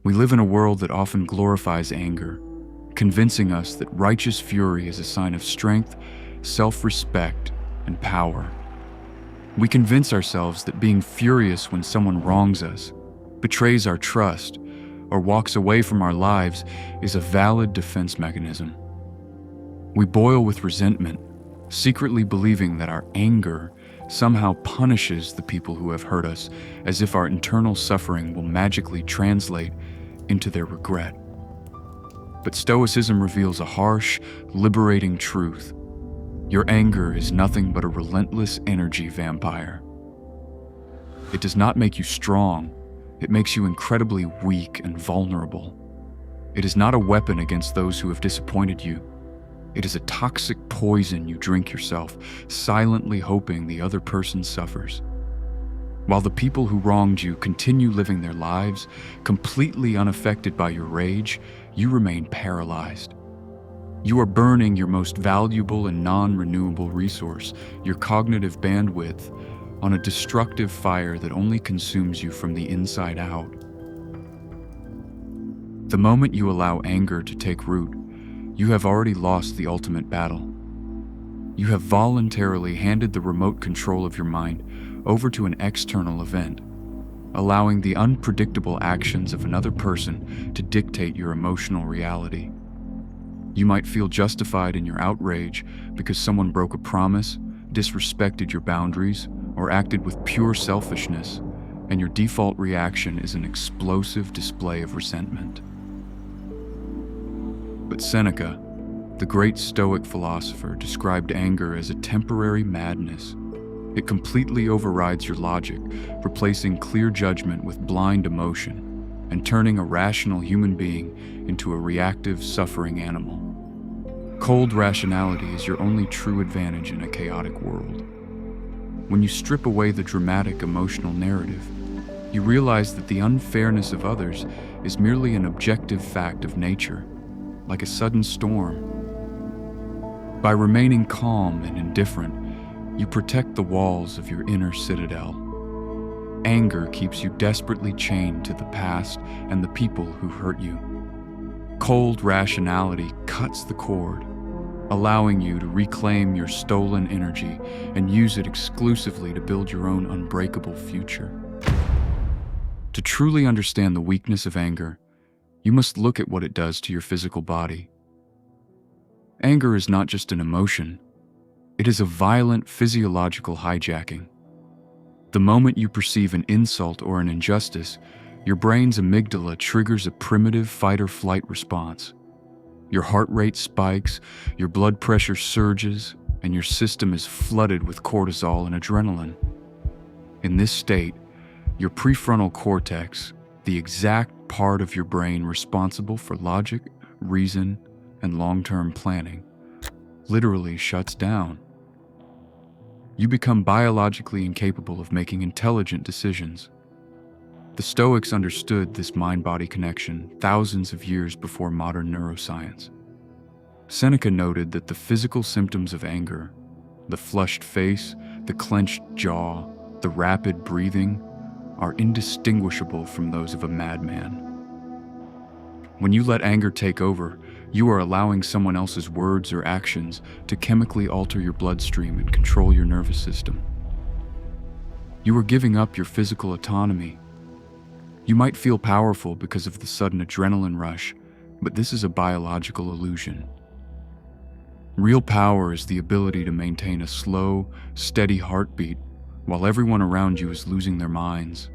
We live in a world that often glorifies anger, convincing us that righteous fury is a sign of strength, self-respect, and power. We convince ourselves that being furious when someone wrongs us, betrays our trust, or walks away from our lives is a valid defense mechanism. We boil with resentment, secretly believing that our anger somehow punishes the people who have hurt us, as if our internal suffering will magically translate into their regret. But Stoicism reveals a harsh, liberating truth. Your anger is nothing but a relentless energy vampire. It does not make you strong, it makes you incredibly weak and vulnerable. It is not a weapon against those who have disappointed you. It is a toxic poison you drink yourself, silently hoping the other person suffers. While the people who wronged you continue living their lives, completely unaffected by your rage, you remain paralyzed. You are burning your most valuable and non-renewable resource, your cognitive bandwidth, on a destructive fire that only consumes you from the inside out. The moment you allow anger to take root, you have already lost the ultimate battle. You have voluntarily handed the remote control of your mind over to an external event, allowing the unpredictable actions of another person to dictate your emotional reality. You might feel justified in your outrage because someone broke a promise, disrespected your boundaries, or acted with pure selfishness, and your default reaction is an explosive display of resentment. But Seneca, the great Stoic philosopher, described anger as a temporary madness. It completely overrides your logic, replacing clear judgment with blind emotion, and turning a rational human being into a reactive, suffering animal. Cold rationality is your only true advantage in a chaotic world. When you strip away the dramatic emotional narrative, you realize that the unfairness of others is merely an objective fact of nature, like a sudden storm. By remaining calm and indifferent, you protect the walls of your inner citadel. Anger keeps you desperately chained to the past and the people who hurt you. Cold rationality cuts the cord, allowing you to reclaim your stolen energy and use it exclusively to build your own unbreakable future. To truly understand the weakness of anger, you must look at what it does to your physical body. Anger is not just an emotion, it is a violent physiological hijacking. The moment you perceive an insult or an injustice, your brain's amygdala triggers a primitive fight-or-flight response. Your heart rate spikes, your blood pressure surges, and your system is flooded with cortisol and adrenaline. In this state, your prefrontal cortex, the exact part of your brain responsible for logic, reason, and long-term planning, literally shuts down. You become biologically incapable of making intelligent decisions. The Stoics understood this mind-body connection thousands of years before modern neuroscience. Seneca noted that the physical symptoms of anger, the flushed face, the clenched jaw, the rapid breathing, are indistinguishable from those of a madman. When you let anger take over, you are allowing someone else's words or actions to chemically alter your bloodstream and control your nervous system. You are giving up your physical autonomy. You might feel powerful because of the sudden adrenaline rush, but this is a biological illusion. Real power is the ability to maintain a slow, steady heartbeat while everyone around you is losing their minds.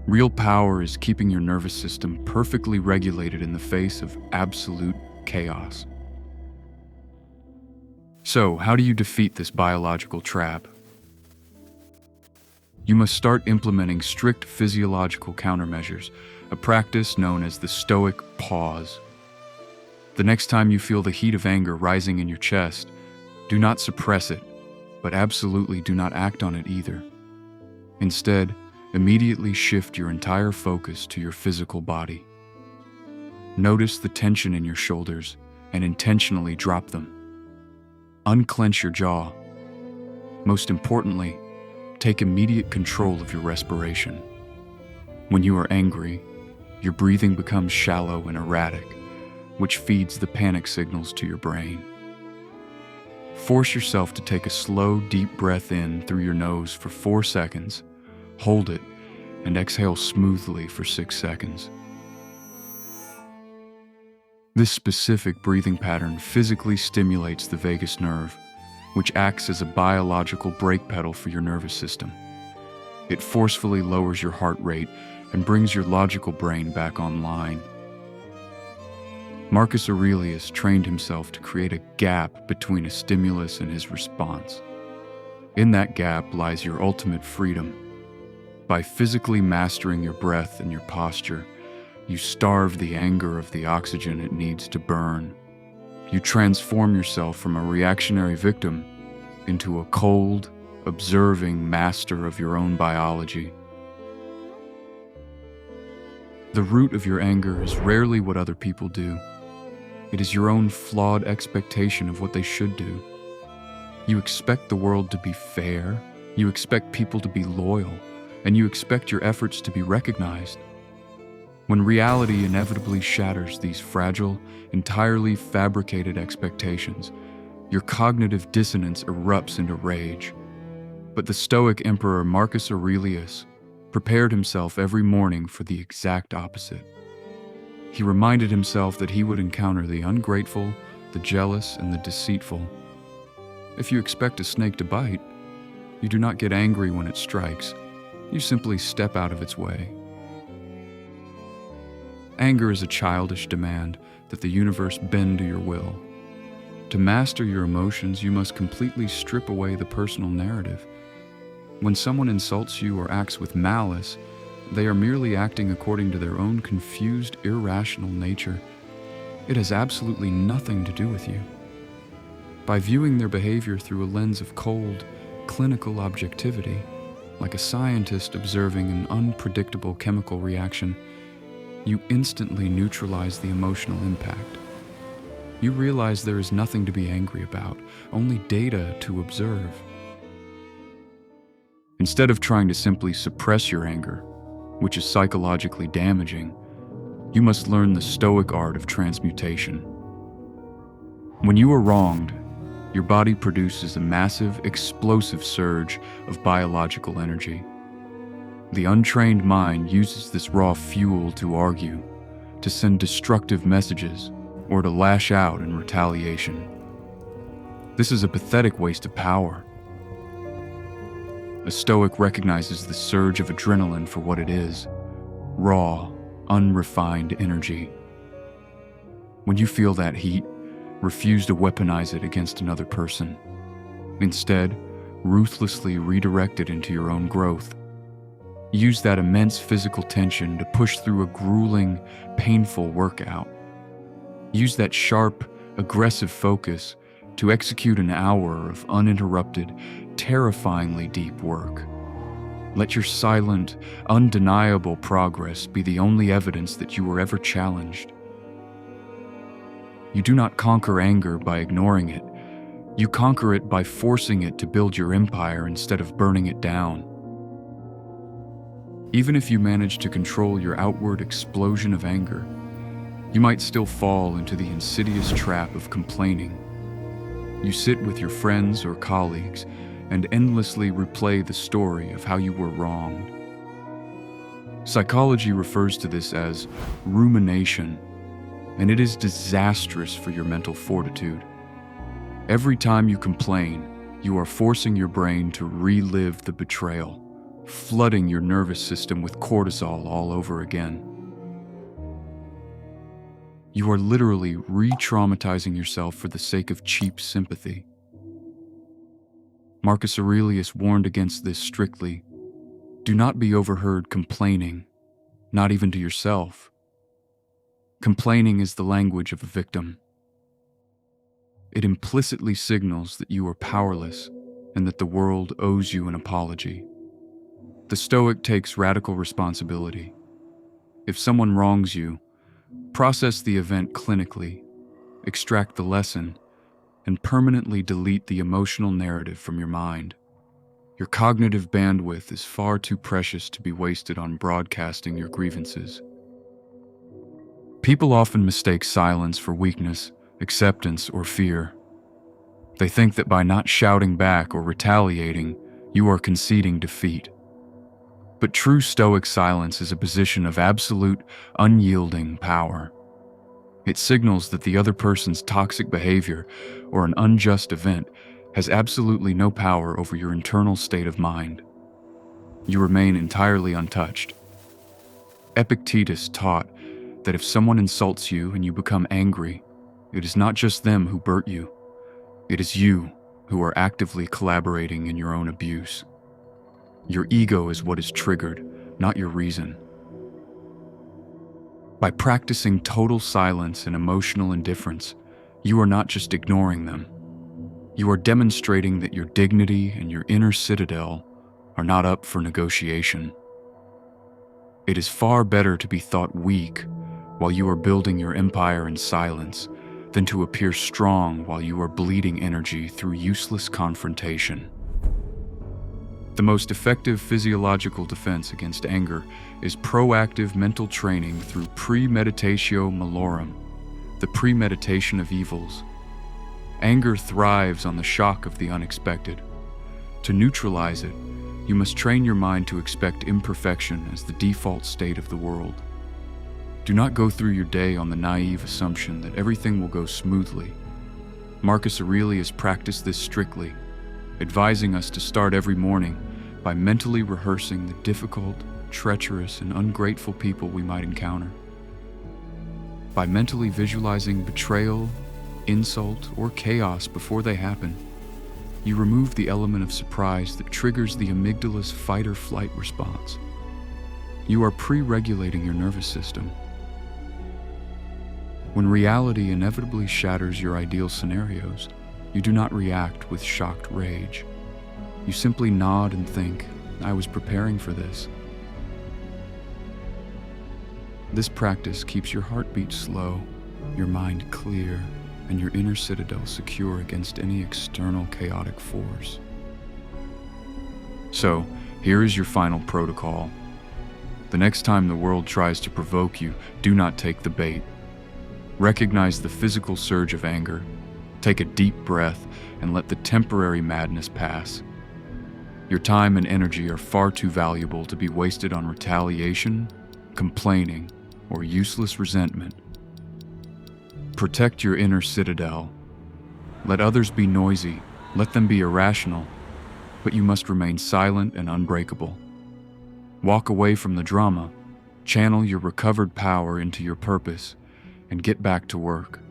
Real power is keeping your nervous system perfectly regulated in the face of absolute chaos. So, how do you defeat this biological trap? You must start implementing strict physiological countermeasures, a practice known as the Stoic Pause. The next time you feel the heat of anger rising in your chest, do not suppress it, but absolutely do not act on it either. Instead, immediately shift your entire focus to your physical body. Notice the tension in your shoulders and intentionally drop them. Unclench your jaw. Most importantly, take immediate control of your respiration. When you are angry, Your breathing becomes shallow and erratic, which feeds the panic signals to your brain. Force yourself to take a slow, deep breath in through your nose for 4 seconds, hold it, and exhale smoothly for 6 seconds. This specific breathing pattern physically stimulates the vagus nerve, which acts as a biological brake pedal for your nervous system. It forcefully lowers your heart rate and brings your logical brain back online. Marcus Aurelius trained himself to create a gap between a stimulus and his response. In that gap lies your ultimate freedom. By physically mastering your breath and your posture, you starve the anger of the oxygen it needs to burn. You transform yourself from a reactionary victim into a cold, observing master of your own biology. The root of your anger is rarely what other people do. It is your own flawed expectation of what they should do. You expect the world to be fair, you expect people to be loyal, and you expect your efforts to be recognized. When reality inevitably shatters these fragile, entirely fabricated expectations, your cognitive dissonance erupts into rage. But the Stoic Emperor Marcus Aurelius prepared himself every morning for the exact opposite. He reminded himself that he would encounter the ungrateful, the jealous, and the deceitful. If you expect a snake to bite, you do not get angry when it strikes. You simply step out of its way. Anger is a childish demand that the universe bend to your will. To master your emotions, you must completely strip away the personal narrative. When someone insults you or acts with malice, they are merely acting according to their own confused, irrational nature. It has absolutely nothing to do with you. By viewing their behavior through a lens of cold, clinical objectivity, like a scientist observing an unpredictable chemical reaction, you instantly neutralize the emotional impact. You realize there is nothing to be angry about, only data to observe. Instead of trying to simply suppress your anger, which is psychologically damaging, you must learn the Stoic art of transmutation. When you are wronged, your body produces a massive, explosive surge of biological energy. The untrained mind uses this raw fuel to argue, to send destructive messages, or to lash out in retaliation. This is a pathetic waste of power. A Stoic recognizes the surge of adrenaline for what it is: raw, unrefined energy. When you feel that heat, refuse to weaponize it against another person. Instead, ruthlessly redirect it into your own growth. Use that immense physical tension to push through a grueling, painful workout. Use that sharp, aggressive focus to execute an hour of uninterrupted, terrifyingly deep work. Let your silent, undeniable progress be the only evidence that you were ever challenged. You do not conquer anger by ignoring it. You conquer it by forcing it to build your empire instead of burning it down. Even if you manage to control your outward explosion of anger, you might still fall into the insidious trap of complaining. You sit with your friends or colleagues and endlessly replay the story of how you were wronged. Psychology refers to this as rumination, and it is disastrous for your mental fortitude. Every time you complain, you are forcing your brain to relive the betrayal, flooding your nervous system with cortisol all over again. You are literally re-traumatizing yourself for the sake of cheap sympathy. Marcus Aurelius warned against this strictly. Do not be overheard complaining, not even to yourself. Complaining is the language of a victim. It implicitly signals that you are powerless and that the world owes you an apology. The Stoic takes radical responsibility. If someone wrongs you, process the event clinically, extract the lesson, and permanently delete the emotional narrative from your mind. Your cognitive bandwidth is far too precious to be wasted on broadcasting your grievances. People often mistake silence for weakness, acceptance, or fear. They think that by not shouting back or retaliating, you are conceding defeat. But true Stoic silence is a position of absolute, unyielding power. It signals that the other person's toxic behavior or an unjust event has absolutely no power over your internal state of mind. You remain entirely untouched. Epictetus taught that if someone insults you and you become angry, it is not just them who hurt you. It is you who are actively collaborating in your own abuse. Your ego is what is triggered, not your reason. By practicing total silence and emotional indifference, you are not just ignoring them. You are demonstrating that your dignity and your inner citadel are not up for negotiation. It is far better to be thought weak while you are building your empire in silence than to appear strong while you are bleeding energy through useless confrontation. The most effective physiological defense against anger is proactive mental training through Premeditatio Malorum, the premeditation of evils. Anger thrives on the shock of the unexpected. To neutralize it, you must train your mind to expect imperfection as the default state of the world. Do not go through your day on the naive assumption that everything will go smoothly. Marcus Aurelius practiced this strictly, advising us to start every morning by mentally rehearsing the difficult, treacherous, and ungrateful people we might encounter. By mentally visualizing betrayal, insult, or chaos before they happen, you remove the element of surprise that triggers the amygdala's fight or flight response. You are pre-regulating your nervous system. When reality inevitably shatters your ideal scenarios, you do not react with shocked rage. You simply nod and think, "I was preparing for this." This practice keeps your heartbeat slow, your mind clear, and your inner citadel secure against any external chaotic force. So, here is your final protocol. The next time the world tries to provoke you, do not take the bait. Recognize the physical surge of anger, take a deep breath, and let the temporary madness pass. Your time and energy are far too valuable to be wasted on retaliation, complaining, or useless resentment. Protect your inner citadel. Let others be noisy, let them be irrational, but you must remain silent and unbreakable. Walk away from the drama, channel your recovered power into your purpose, and get back to work.